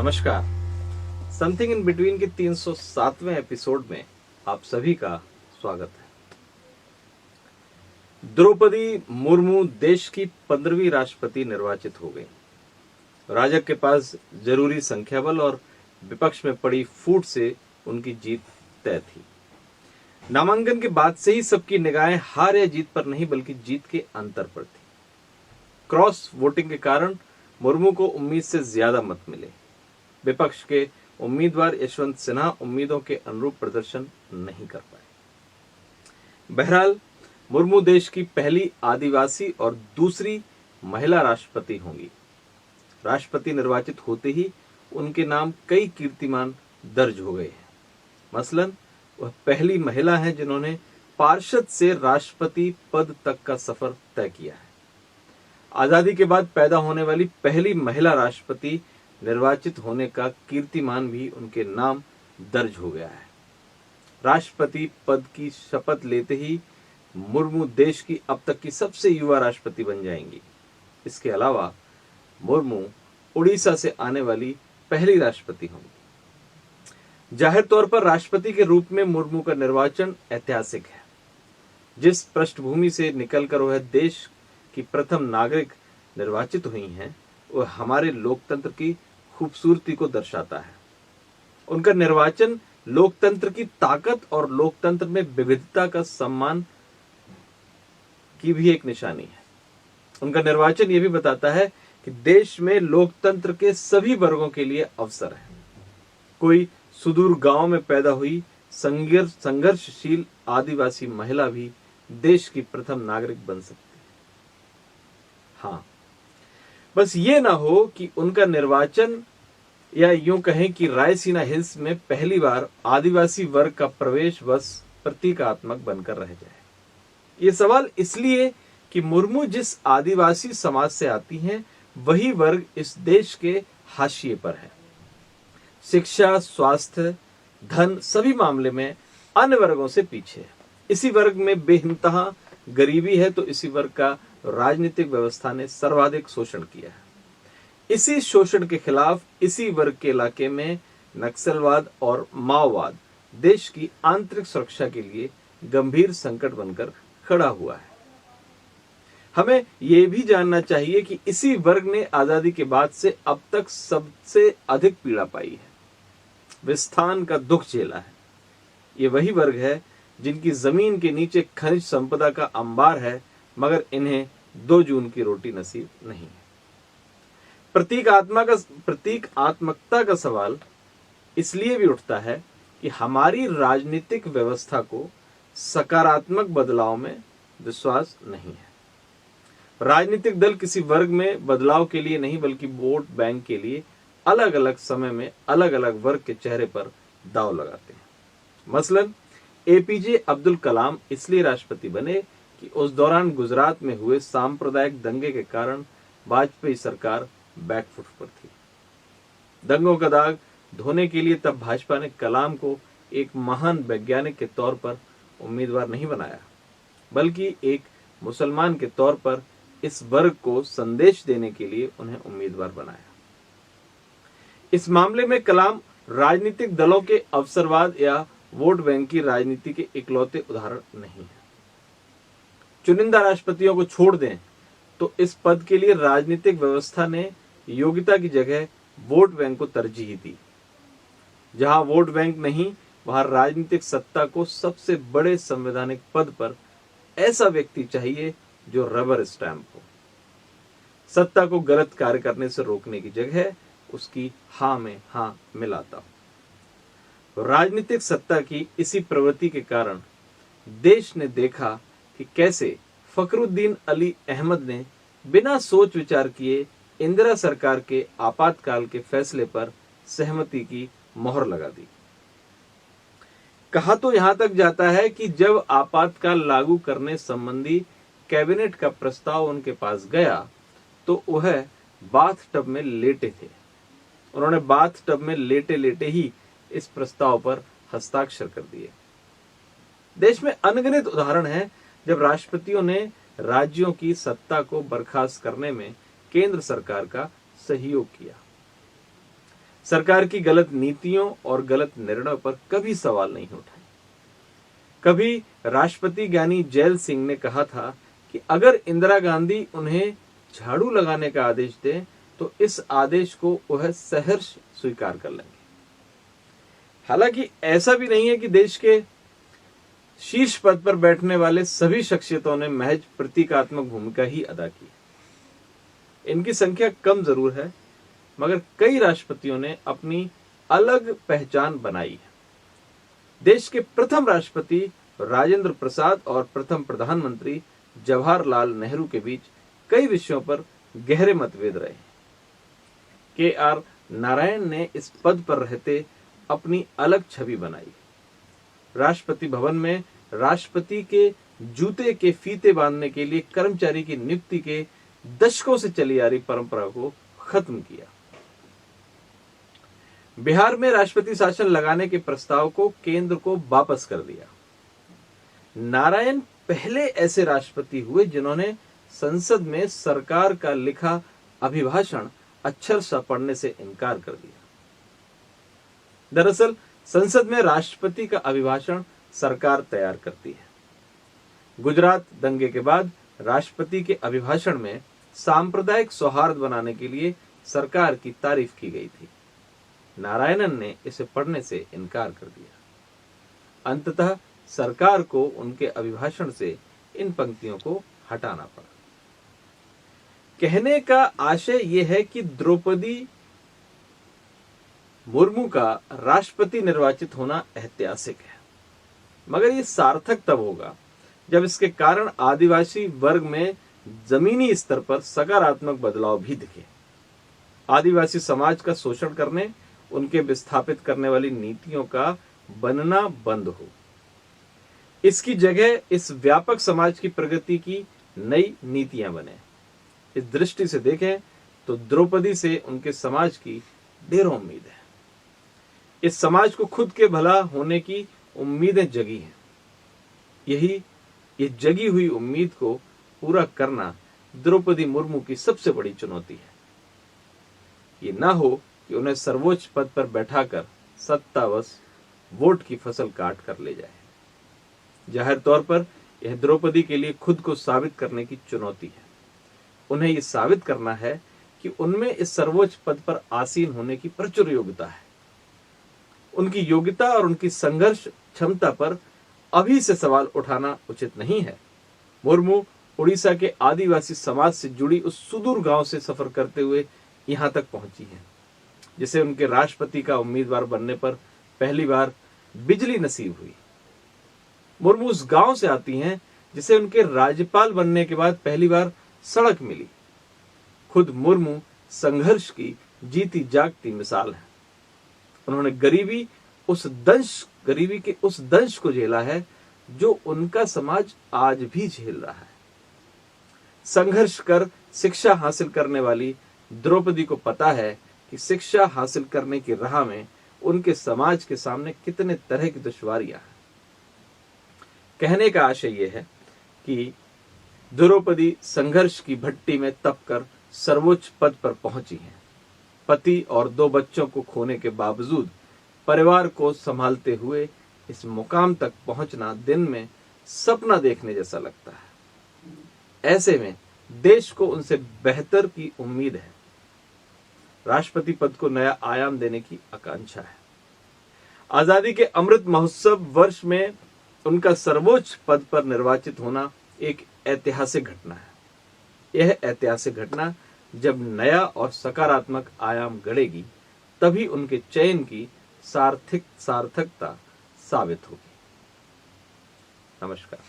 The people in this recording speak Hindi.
नमस्कार। समथिंग इन बिटवीन के 307वें एपिसोड में आप सभी का स्वागत है। द्रौपदी मुर्मू देश की 15वीं राष्ट्रपति निर्वाचित हो गई। राजग के पास जरूरी संख्या बल और विपक्ष में पड़ी फूट से उनकी जीत तय थी। नामांकन के बाद से ही सबकी निगाहें हार या जीत पर नहीं बल्कि जीत के अंतर पर थी। क्रॉस वोटिंग के कारण मुर्मू को उम्मीद से ज्यादा मत मिले। विपक्ष के उम्मीदवार यशवंत सिन्हा उम्मीदों के अनुरूप प्रदर्शन नहीं कर पाए। बहरहाल मुर्मू देश की पहली आदिवासी और दूसरी महिला राष्ट्रपति होंगी। राष्ट्रपति निर्वाचित होते ही उनके नाम कई कीर्तिमान दर्ज हो गए हैं। मसलन वह पहली महिला हैं जिन्होंने पार्षद से राष्ट्रपति पद तक का सफर तय किया है। आजादी के बाद पैदा होने वाली पहली महिला राष्ट्रपति निर्वाचित होने का कीर्तिमान भी उनके नाम दर्ज हो गया है। राष्ट्रपति पद की शपथ लेते ही मुर्मू देश की अब तक की सबसे युवा राष्ट्रपति बन जाएंगी। इसके अलावा मुर्मू उड़ीसा से आने वाली पहली राष्ट्रपति होंगी। जाहिर तौर पर राष्ट्रपति के रूप में मुर्मू का निर्वाचन ऐतिहासिक है। जिस पृष्ठभूमि से निकलकर वह देश की प्रथम नागरिक निर्वाचित हुई हैं, वह हमारे लोकतंत्र की खूबसूरती को दर्शाता है। उनका निर्वाचन लोकतंत्र की ताकत और लोकतंत्र में विविधता का सम्मान की भी एक निशानी है। उनका निर्वाचन यह भी बताता है कि देश में लोकतंत्र के सभी वर्गों के लिए अवसर है। कोई सुदूर गांव में पैदा हुई संघर्षशील आदिवासी महिला भी देश की प्रथम नागरिक बन सकती है। हाँ, बस ये ना हो कि उनका निर्वाचन या यूं कहें कि रायसीना हिल्स में पहली बार आदिवासी वर्ग का प्रवेश बस प्रतीकात्मक बनकर रह जाए। ये सवाल इसलिए कि मुर्मू जिस आदिवासी समाज से आती हैं, वही वर्ग इस देश के हाशिए पर है। शिक्षा, स्वास्थ्य, धन सभी मामले में अन्य वर्गों से पीछे है। इसी वर्ग में बेइंतहा गरीबी है तो इसी वर्ग का राजनीतिक व्यवस्था ने सर्वाधिक शोषण किया है। इसी शोषण के खिलाफ इसी वर्ग के इलाके में नक्सलवाद और माओवाद देश की आंतरिक सुरक्षा के लिए गंभीर संकट बनकर खड़ा हुआ है। हमें यह भी जानना चाहिए कि इसी वर्ग ने आजादी के बाद से अब तक सबसे अधिक पीड़ा पाई है, विस्थान का दुख झेला है। ये वही वर्ग है जिनकी जमीन के नीचे खनिज संपदा का अंबार है, मगर इन्हें 2 जून की रोटी नसीब नहीं है। प्रतीकात्मकता का सवाल इसलिए भी उठता है कि हमारी राजनीतिक व्यवस्था को सकारात्मक बदलाव में विश्वास नहीं है। राजनीतिक दल किसी वर्ग में बदलाव के लिए नहीं बल्कि वोट बैंक के लिए अलग अलग समय में अलग अलग वर्ग के चेहरे पर दांव लगाते हैं। मसलन एपीजे अब्दुल कलाम इसलिए राष्ट्रपति बने कि उस दौरान गुजरात में हुए सांप्रदायिक दंगे के कारण वाजपेयी सरकार बैकफुट पर थी। दंगों का दाग धोने के लिए तब भाजपा ने कलाम को एक महान वैज्ञानिक के तौर पर उम्मीदवार नहीं बनाया, बल्कि एक मुसलमान के तौर पर इस वर्ग को संदेश देने के लिए उन्हें उम्मीदवार बनाया। इस मामले में कलाम राजनीतिक दलों के अवसरवाद या वोट बैंक की राजनीति के इकलौते उदाहरण नहीं है। चुनिंदा राष्ट्रपतियों को छोड़ दें तो इस पद के लिए राजनीतिक व्यवस्था ने योग्यता की जगह वोट बैंक को तरजीह दी। जहां वोट बैंक नहीं, वहां राजनीतिक सत्ता को सबसे बड़े संवैधानिक पद पर ऐसा व्यक्ति चाहिए जो रबर स्टैंप हो। सत्ता को गलत कार्य करने से रोकने की जगह उसकी हां में हां मिलाता हो। राजनीतिक सत्ता की इसी प्रवृत्ति के कारण देश ने देखा कि कैसे फखरुद्दीन अली अहमद ने बिना सोच विचार किए इंदिरा सरकार के आपातकाल के फैसले पर सहमति की मोहर लगा दी। कहा तो यहां तक जाता है कि जब आपातकाल लागू करने संबंधी कैबिनेट का प्रस्ताव उनके पास गया तो वह बाथटब में लेटे थे। उन्होंने बाथटब में लेटे लेटे ही इस प्रस्ताव पर हस्ताक्षर कर दिए। देश में अनगिनत उदाहरण हैं जब राष्ट्रपतियों ने राज्यों की सत्ता को बर्खास्त करने में केंद्र सरकार का सहयोग किया। सरकार की गलत नीतियों और गलत निर्णयों पर कभी सवाल नहीं उठाए। कभी राष्ट्रपति ज्ञानी जैल सिंह ने कहा था कि अगर इंदिरा गांधी उन्हें झाड़ू लगाने का आदेश दे तो इस आदेश को वह सहर्ष स्वीकार कर लेंगे। हालांकि ऐसा भी नहीं है कि देश के शीर्ष पद पर बैठने वाले सभी शख्सियतों ने महज प्रतीकात्मक भूमिका ही अदा की। इनकी संख्या कम जरूर है, मगर कई राष्ट्रपतियों ने अपनी अलग पहचान बनाई है। देश के प्रथम राष्ट्रपति राजेंद्र प्रसाद और प्रथम प्रधानमंत्री जवाहरलाल नेहरू के बीच कई विषयों पर गहरे मतभेद रहे। के.आर. नारायण ने इस पद पर रहते अपनी अलग छवि बनाई। राष्ट्रपति भवन में राष्ट्रपति के जूते के फीते बांधने के लिए कर्मचारी की नियुक्ति के दशकों से चली आ रही परंपरा को खत्म किया। बिहार में राष्ट्रपति शासन लगाने के प्रस्ताव को केंद्र को वापस कर दिया। नारायण पहले ऐसे राष्ट्रपति हुए जिन्होंने संसद में सरकार का लिखा अभिभाषण अक्षरशः पढ़ने से इनकार कर दिया। दरअसल संसद में राष्ट्रपति का अभिभाषण सरकार तैयार करती है। गुजरात दंगे के बाद राष्ट्रपति के अभिभाषण में सांप्रदायिक सौहार्द बनाने के लिए सरकार की तारीफ की गई थी। नारायणन ने इसे पढ़ने से इनकार कर दिया। अंततः सरकार को उनके अभिभाषण से इन पंक्तियों को हटाना पड़ा। कहने का आशय यह है कि द्रौपदी मुर्मू का राष्ट्रपति निर्वाचित होना ऐतिहासिक है, मगर यह सार्थक तब होगा जब इसके कारण आदिवासी वर्ग में जमीनी स्तर पर सकारात्मक बदलाव भी दिखे। आदिवासी समाज का शोषण करने, उनके विस्थापित करने वाली नीतियों का बनना बंद हो। इसकी जगह इस व्यापक समाज की प्रगति की नई नीतियां बने। इस दृष्टि से देखें तो द्रौपदी से उनके समाज की ढेरों उम्मीद है। इस समाज को खुद के भला होने की उम्मीदें जगी हैं। ये जगी हुई उम्मीद को पूरा करना द्रौपदी मुर्मू की सबसे बड़ी चुनौती है। ये ना हो कि उन्हें सर्वोच्च पद पर बैठाकर सत्तावश वोट की फसल काट कर ले जाए। जाहिर तौर पर यह द्रौपदी के लिए खुद को साबित करने की चुनौती है। उन्हें यह साबित करना है कि उनमें इस सर्वोच्च पद पर आसीन होने की प्रचुर योग्यता है। उनकी योग्यता और उनकी संघर्ष क्षमता पर अभी से सवाल उठाना उचित नहीं है। मुर्मू उड़ीसा के आदिवासी समाज से जुड़ी उस सुदूर गांव से सफर करते हुए यहां तक पहुंची हैं, जिसे उनके राष्ट्रपति का उम्मीदवार बनने पर पहली बार बिजली नसीब हुई। मुर्मू उस गांव से आती हैं जिसे उनके राज्यपाल बनने के बाद पहली बार सड़क मिली। खुद मुर्मू संघर्ष की जीती जागती मिसाल है। उन्होंने गरीबी के उस दंश को झेला है जो उनका समाज आज भी झेल रहा है। संघर्ष कर शिक्षा हासिल करने वाली द्रौपदी को पता है कि शिक्षा हासिल करने की राह में उनके समाज के सामने कितने तरह की दुश्वारियां हैं। कहने का आशय यह है कि द्रौपदी संघर्ष की भट्टी में तपकर सर्वोच्च पद पर पहुंची हैं। पति और 2 बच्चों को खोने के बावजूद परिवार को संभालते हुए इस मुकाम तक पहुंचना दिन में सपना देखने जैसा लगता है। ऐसे में देश को उनसे बेहतर की उम्मीद है। राष्ट्रपति पद को नया आयाम देने की आकांक्षा है। आजादी के अमृत महोत्सव वर्ष में उनका सर्वोच्च पद पर निर्वाचित होना एक ऐतिहासिक घटना है। यह ऐतिहासिक घटना जब नया और सकारात्मक आयाम गढ़ेगी, तभी उनके चयन की सार्थकता साबित होगी। नमस्कार।